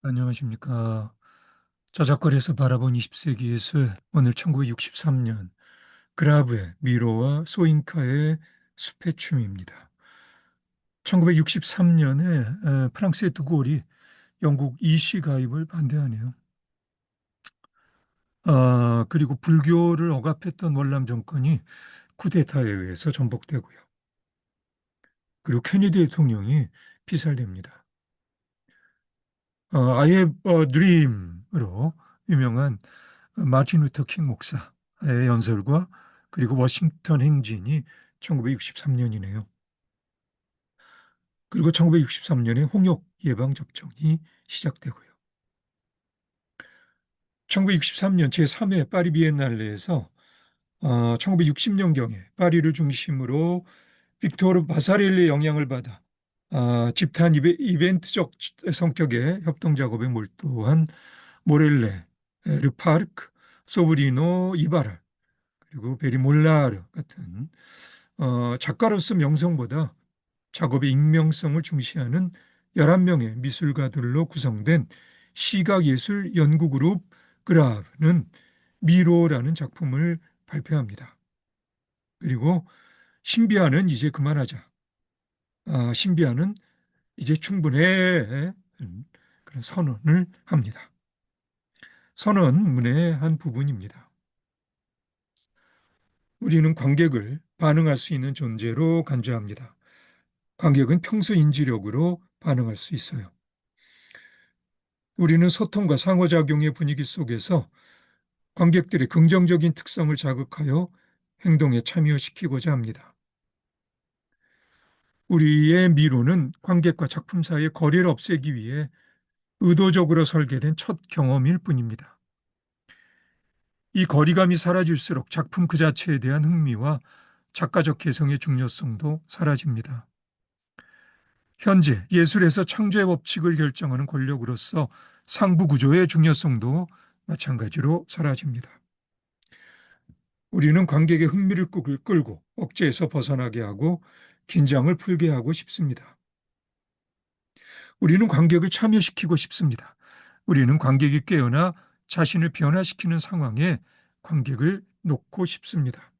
안녕하십니까. 저작거리에서 바라본 20세기 예술, 오늘 1963년 그라브의 미로와 소잉카의 숲의 춤입니다. 1963년에 프랑스의 드골이 영국 이시 가입을 반대하네요. 그리고 불교를 억압했던 월남 정권이 쿠데타에 의해서 전복되고요. 그리고 케네디 대통령이 피살됩니다. I have a dream으로 유명한 마틴 루터 킹 목사의 연설과 그리고 워싱턴 행진이 1963년이네요. 그리고 1963년에 홍역 예방 접종이 시작되고요. 1963년 제3회 파리 비엔날레에서 1960년경에 파리를 중심으로 빅토르 바사렐리의 영향을 받아 집단 이벤트적 성격의 협동 작업에 몰두한 모렐레, 르파르크, 소브리노 이바랄 그리고 베리 몰라르 같은 작가로서 명성보다 작업의 익명성을 중시하는 11명의 미술가들로 구성된 시각예술 연구그룹 그라브는 미로라는 작품을 발표합니다. 그리고 신비아는 이제 그만하자. 신비아는 이제 충분해. 그런 선언을 합니다. 선언문의 한 부분입니다. 우리는 관객을 반응할 수 있는 존재로 간주합니다. 관객은 평소 인지력으로 반응할 수 있어요. 우리는 소통과 상호작용의 분위기 속에서 관객들의 긍정적인 특성을 자극하여 행동에 참여시키고자 합니다. 우리의 미로는 관객과 작품 사이의 거리를 없애기 위해 의도적으로 설계된 첫 경험일 뿐입니다. 이 거리감이 사라질수록 작품 그 자체에 대한 흥미와 작가적 개성의 중요성도 사라집니다. 현재 예술에서 창조의 법칙을 결정하는 권력으로서 상부 구조의 중요성도 마찬가지로 사라집니다. 우리는 관객의 흥미를 끌고 억제에서 벗어나게 하고 긴장을 풀게 하고 싶습니다. 우리는 관객을 참여시키고 싶습니다. 우리는 관객이 깨어나 자신을 변화시키는 상황에 관객을 놓고 싶습니다.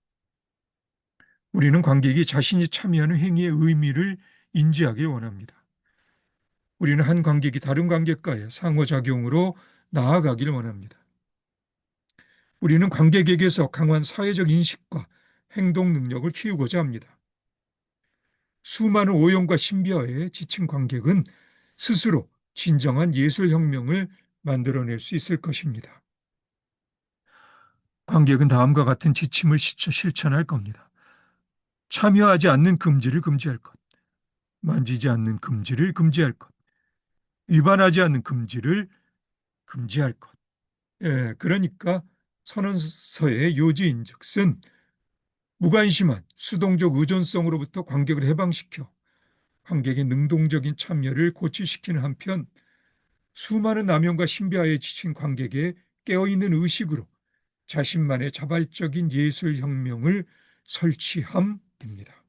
우리는 관객이 자신이 참여하는 행위의 의미를 인지하길 원합니다. 우리는 한 관객이 다른 관객과의 상호작용으로 나아가길 원합니다. 우리는 관객에게서 강한 사회적 인식과 행동 능력을 키우고자 합니다. 수많은 오용과 신비화에 지친 관객은 스스로 진정한 예술혁명을 만들어낼 수 있을 것입니다. 관객은 다음과 같은 지침을 실천할 겁니다. 참여하지 않는 금지를 금지할 것, 만지지 않는 금지를 금지할 것, 위반하지 않는 금지를 금지할 것. 그러니까 선언서의 요지인즉슨 무관심한 수동적 의존성으로부터 관객을 해방시켜 관객의 능동적인 참여를 고취시키는 한편 수많은 남용과 신비화에 지친 관객의 깨어있는 의식으로 자신만의 자발적인 예술혁명을 설치함입니다.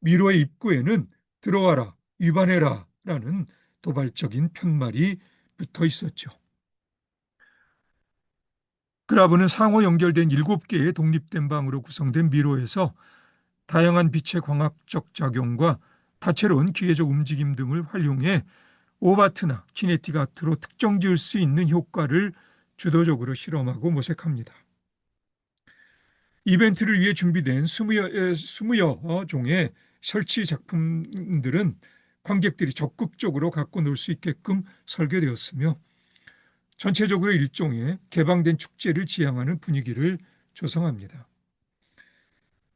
미로의 입구에는 들어와라, 위반해라 라는 도발적인 편말이 붙어 있었죠. 그라브는 상호 연결된 7개의 독립된 방으로 구성된 미로에서 다양한 빛의 광학적 작용과 다채로운 기계적 움직임 등을 활용해 오바트나 키네틱 아트로 특정 지을 수 있는 효과를 주도적으로 실험하고 모색합니다. 이벤트를 위해 준비된 20여 종의 설치 작품들은 관객들이 적극적으로 갖고 놀 수 있게끔 설계되었으며 전체적으로 일종의 개방된 축제를 지향하는 분위기를 조성합니다.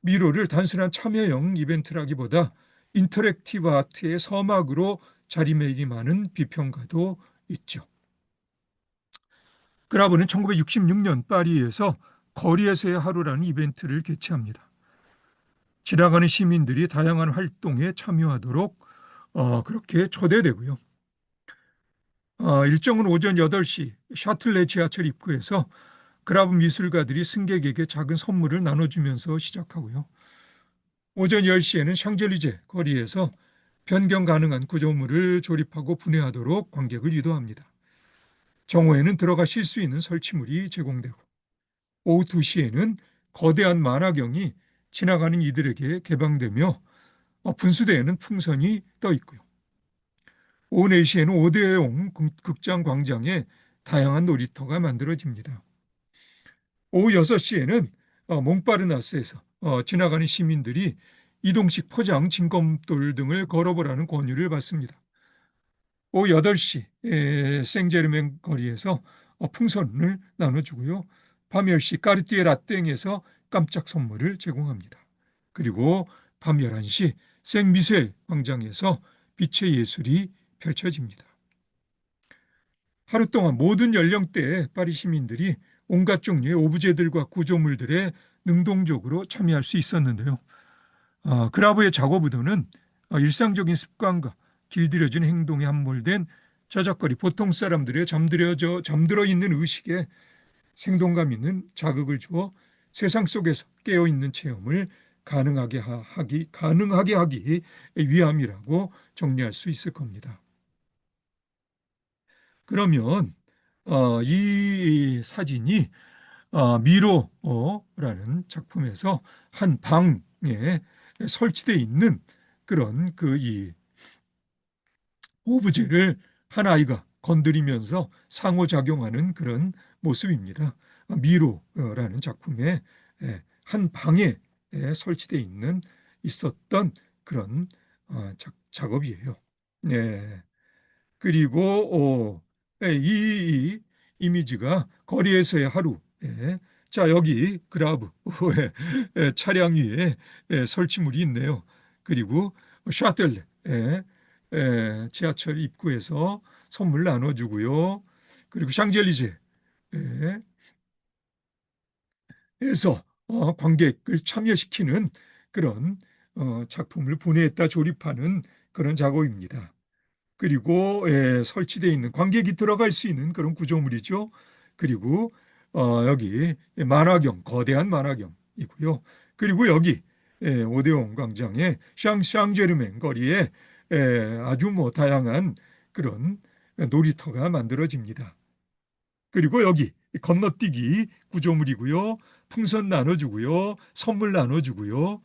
미로를 단순한 참여형 이벤트라기보다 인터랙티브 아트의 서막으로 자리매김하는 비평가도 있죠. 그라브는 1966년 파리에서 거리에서의 하루라는 이벤트를 개최합니다. 지나가는 시민들이 다양한 활동에 참여하도록 그렇게 초대되고요. 일정은 오전 8시 샤틀레 지하철 입구에서 그라브 미술가들이 승객에게 작은 선물을 나눠주면서 시작하고요. 오전 10시에는 샹젤리제 거리에서 변경 가능한 구조물을 조립하고 분해하도록 관객을 유도합니다. 정오에는 들어가실 수 있는 설치물이 제공되고 오후 2시에는 거대한 만화경이 지나가는 이들에게 개방되며 분수대에는 풍선이 떠 있고요. 오후 4시에는 5대용 극장 광장에 다양한 놀이터가 만들어집니다. 오후 6시에는 몽파르나스에서 지나가는 시민들이 이동식 포장 진검돌 등을 걸어보라는 권유를 받습니다. 오후 8시 생제르맹 거리에서 풍선을 나눠주고요. 밤 10시 까르띠에 라땡에서 깜짝 선물을 제공합니다. 그리고 밤 11시 생미셀 광장에서 빛의 예술이 펼쳐집니다. 하루 동안 모든 연령대의 파리 시민들이 온갖 종류의 오브제들과 구조물들에 능동적으로 참여할 수 있었는데요. 그라브의 작업 의도는 일상적인 습관과 길들여진 행동에 함몰된 저작거리 보통 사람들의 잠들어 있는 의식에 생동감 있는 자극을 주어 세상 속에서 깨어있는 체험을 가능하게 하기 위함이라고 정리할 수 있을 겁니다. 그러면 이 사진이 미로라는 작품에서 한 방에 설치되어 있는 그런 이 오브제를 한 아이가 건드리면서 상호작용하는 그런 모습입니다. 미로라는 작품의 한 방에 설치되어 있었던 그런 작업이에요. 네. 그리고 이 이미지가 거리에서의 하루. 자, 여기 그라브 차량 위에 설치물이 있네요. 그리고 샤틀레 지하철 입구에서 선물 나눠주고요. 그리고 샹젤리제에서 관객을 참여시키는 그런 작품을 분해했다 조립하는 그런 작업입니다. 그리고 설치되어 있는 관객이 들어갈 수 있는 그런 구조물이죠. 그리고 여기 만화경, 거대한 만화경이고요. 그리고 여기 오데온 광장의 샹제르맹 거리에 아주 다양한 그런 놀이터가 만들어집니다. 그리고 여기 건너뛰기 구조물이고요. 풍선 나눠주고요. 선물 나눠주고요.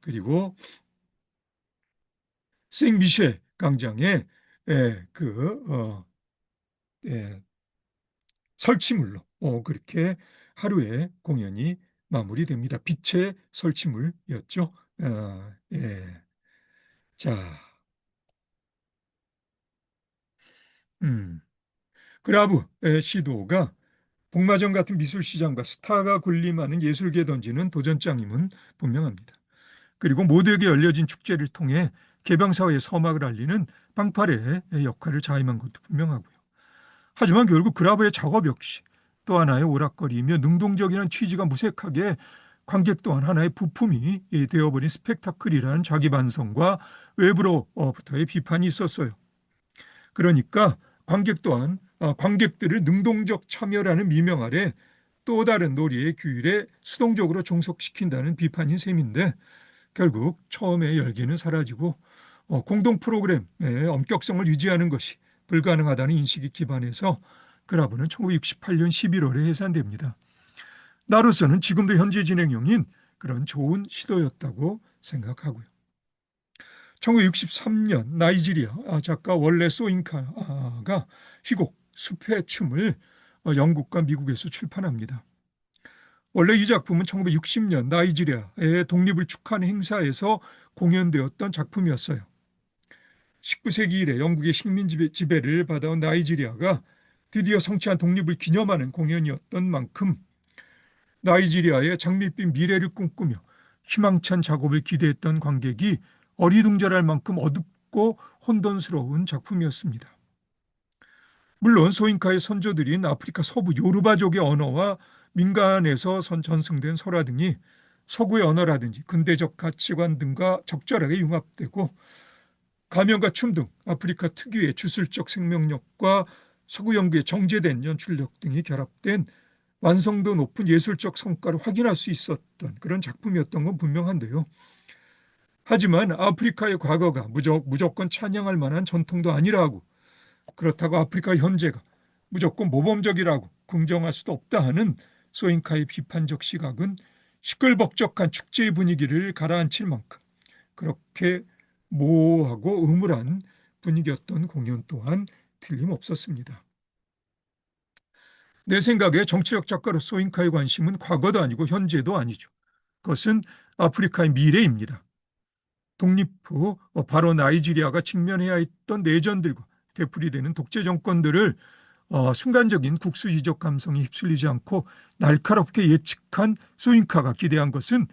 그리고 생미셸 광장에 예, 설치물로 그렇게 하루의 공연이 마무리됩니다. 빛의 설치물이었죠. 예. 자, 음. 그라브의 시도가 복마전 같은 미술시장과 스타가 군림하는 예술계에 던지는 도전장임은 분명합니다. 그리고 모두에게 열려진 축제를 통해 개방사회의 서막을 알리는 빵파레의 역할을 자임한 것도 분명하고요. 하지만 결국 그라브의 작업 역시 또 하나의 오락거리이며 능동적이라는 취지가 무색하게 관객 또한 하나의 부품이 되어버린 스펙타클이라는 자기 반성과 외부로부터의 비판이 있었어요. 그러니까 관객 또한 관객들을 능동적 참여라는 미명 아래 또 다른 놀이의 규율에 수동적으로 종속시킨다는 비판인 셈인데 결국 처음에 열기는 사라지고 공동 프로그램의 엄격성을 유지하는 것이 불가능하다는 인식이 기반해서 그라브는 1968년 11월에 해산됩니다. 나로서는 지금도 현재 진행형인 그런 좋은 시도였다고 생각하고요. 1963년 나이지리아 작가 월레 소잉카가 희곡 숲의 춤을 영국과 미국에서 출판합니다. 원래 이 작품은 1960년 나이지리아의 독립을 축하하는 행사에서 공연되었던 작품이었어요. 19세기 이래 영국의 식민 지배를 받아온 나이지리아가 드디어 성취한 독립을 기념하는 공연이었던 만큼 나이지리아의 장밋빛 미래를 꿈꾸며 희망찬 작업을 기대했던 관객이 어리둥절할 만큼 어둡고 혼돈스러운 작품이었습니다. 물론 소인카의 선조들인 아프리카 서부 요르바족의 언어와 민간에서 전승된 설화 등이 서구의 언어라든지 근대적 가치관 등과 적절하게 융합되고 가면과 춤 등 아프리카 특유의 주술적 생명력과 서구 연구의 정제된 연출력 등이 결합된 완성도 높은 예술적 성과를 확인할 수 있었던 그런 작품이었던 건 분명한데요. 하지만 아프리카의 과거가 무조건 찬양할 만한 전통도 아니라고, 그렇다고 아프리카 현재가 무조건 모범적이라고 긍정할 수도 없다 하는 소인카의 비판적 시각은 시끌벅적한 축제의 분위기를 가라앉힐 만큼 그렇게 모호하고 음울한 분위기였던 공연 또한 틀림없었습니다. 내 생각에 정치적 작가로 소인카의 관심은 과거도 아니고 현재도 아니죠. 그것은 아프리카의 미래입니다. 독립 후 바로 나이지리아가 직면해야 했던 내전들과 되풀이되는 독재 정권들을 순간적인 국수이적 감성에 휩쓸리지 않고 날카롭게 예측한 소인카가 기대한 것은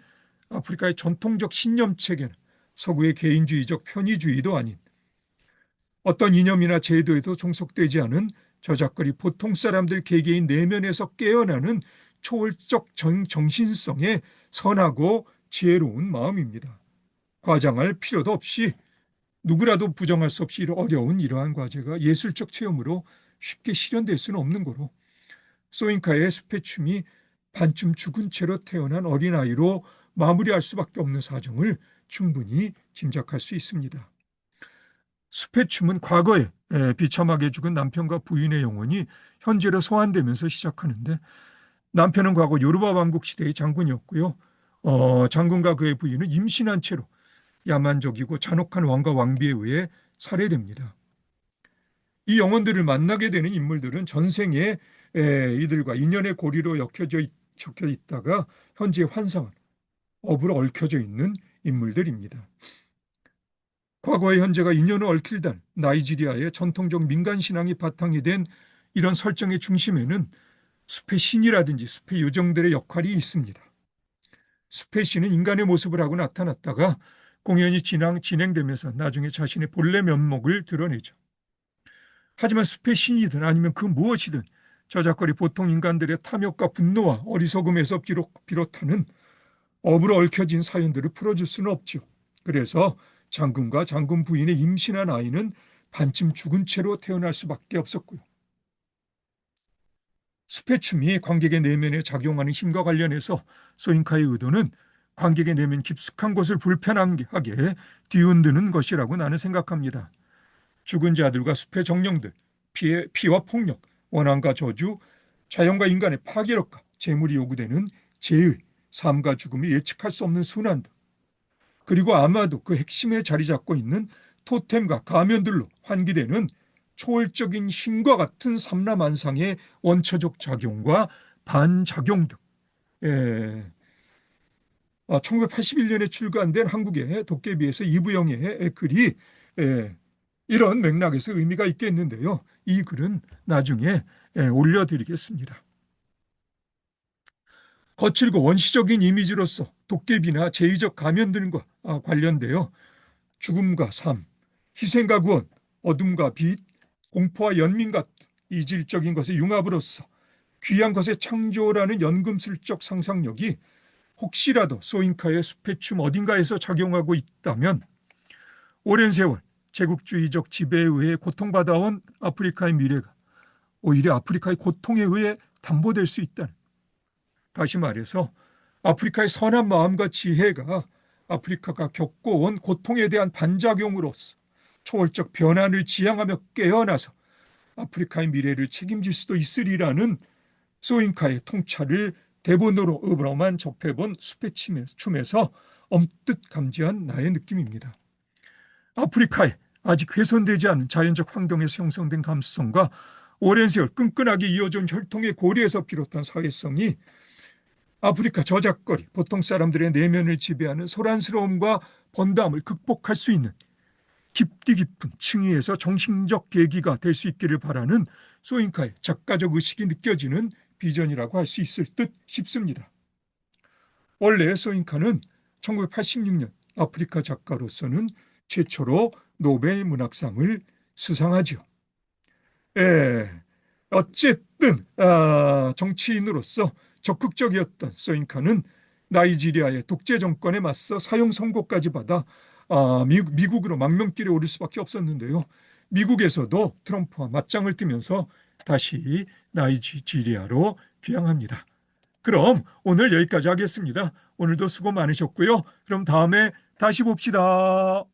아프리카의 전통적 신념체계나 서구의 개인주의적 편의주의도 아닌 어떤 이념이나 제도에도 종속되지 않은 저작거리 보통 사람들 개개인 내면에서 깨어나는 초월적 정신성의 선하고 지혜로운 마음입니다. 과장할 필요도 없이 누구라도 부정할 수 없이 어려운 이러한 과제가 예술적 체험으로 쉽게 실현될 수는 없는 거로 소인카의 숲의 춤이 반쯤 죽은 채로 태어난 어린아이로 마무리할 수밖에 없는 사정을 충분히 짐작할 수 있습니다. 숲의 춤은 과거에 비참하게 죽은 남편과 부인의 영혼이 현재로 소환되면서 시작하는데, 남편은 과거 요르바 왕국 시대의 장군이었고요. 장군과 그의 부인은 임신한 채로 야만적이고 잔혹한 왕과 왕비에 의해 살해됩니다. 이 영혼들을 만나게 되는 인물들은 전생에 이들과 인연의 고리로 적혀 있다가 현재 환상한 업으로 얽혀져 있는 인물들입니다. 과거의 현재가 인연을 얽힐단 나이지리아의 전통적 민간신앙이 바탕이 된 이런 설정의 중심에는 숲의 신이라든지 숲의 요정들의 역할이 있습니다. 숲의 신은 인간의 모습을 하고 나타났다가 공연이 진행되면서 나중에 자신의 본래 면목을 드러내죠. 하지만 숲의 신이든 아니면 그 무엇이든 저작거리 보통 인간들의 탐욕과 분노와 어리석음에서 비롯하는 업으로 얽혀진 사연들을 풀어줄 수는 없죠. 그래서 장군과 장군 부인의 임신한 아이는 반쯤 죽은 채로 태어날 수밖에 없었고요. 숲의 춤이 관객의 내면에 작용하는 힘과 관련해서 소인카의 의도는 관객의 내면 깊숙한 곳을 불편하게 뒤흔드는 것이라고 나는 생각합니다. 죽은 자들과 숲의 정령들, 피와 폭력, 원한과 저주, 자연과 인간의 파괴력과 재물이 요구되는 재의, 삶과 죽음이 예측할 수 없는 순환들, 그리고 아마도 그 핵심에 자리 잡고 있는 토템과 가면들로 환기되는 초월적인 힘과 같은 삼라만상의 원초적 작용과 반작용 등 1981년에 출간된 한국의 도깨비에서 이부영의 글이 이런 맥락에서 의미가 있겠는데요. 이 글은 나중에 올려드리겠습니다. 거칠고 원시적인 이미지로서 도깨비나 제의적 가면들과 관련되어 죽음과 삶, 희생과 구원, 어둠과 빛, 공포와 연민 같은 이질적인 것의 융합으로서 귀한 것의 창조라는 연금술적 상상력이 혹시라도 소인카의 숲의 춤 어딘가에서 작용하고 있다면 오랜 세월 제국주의적 지배에 의해 고통받아온 아프리카의 미래가 오히려 아프리카의 고통에 의해 담보될 수 있다는, 다시 말해서 아프리카의 선한 마음과 지혜가 아프리카가 겪어온 고통에 대한 반작용으로서 초월적 변환을 지향하며 깨어나서 아프리카의 미래를 책임질 수도 있으리라는 소인카의 통찰을 대본으로만 접해본 숲의 춤에서 엄뜻 감지한 나의 느낌입니다. 아프리카에 아직 훼손되지 않은 자연적 환경에서 형성된 감수성과 오랜 세월 끈끈하게 이어져온 혈통의 고리에서 비롯한 사회성이 아프리카 저작거리, 보통 사람들의 내면을 지배하는 소란스러움과 번담을 극복할 수 있는 깊디 깊은 층위에서 정신적 계기가 될 수 있기를 바라는 소인카의 작가적 의식이 느껴지는 비전이라고 할 수 있을 듯 싶습니다. 원래 소인카는 1986년 아프리카 작가로서는 최초로 노벨 문학상을 수상하죠. 어쨌든 정치인으로서 적극적이었던 소인카는 나이지리아의 독재 정권에 맞서 사형 선고까지 받아 미국으로 망명길에 오를 수밖에 없었는데요. 미국에서도 트럼프와 맞짱을 뜨면서 다시 나이지리아로 귀향합니다. 그럼 오늘 여기까지 하겠습니다. 오늘도 수고 많으셨고요. 그럼 다음에 다시 봅시다.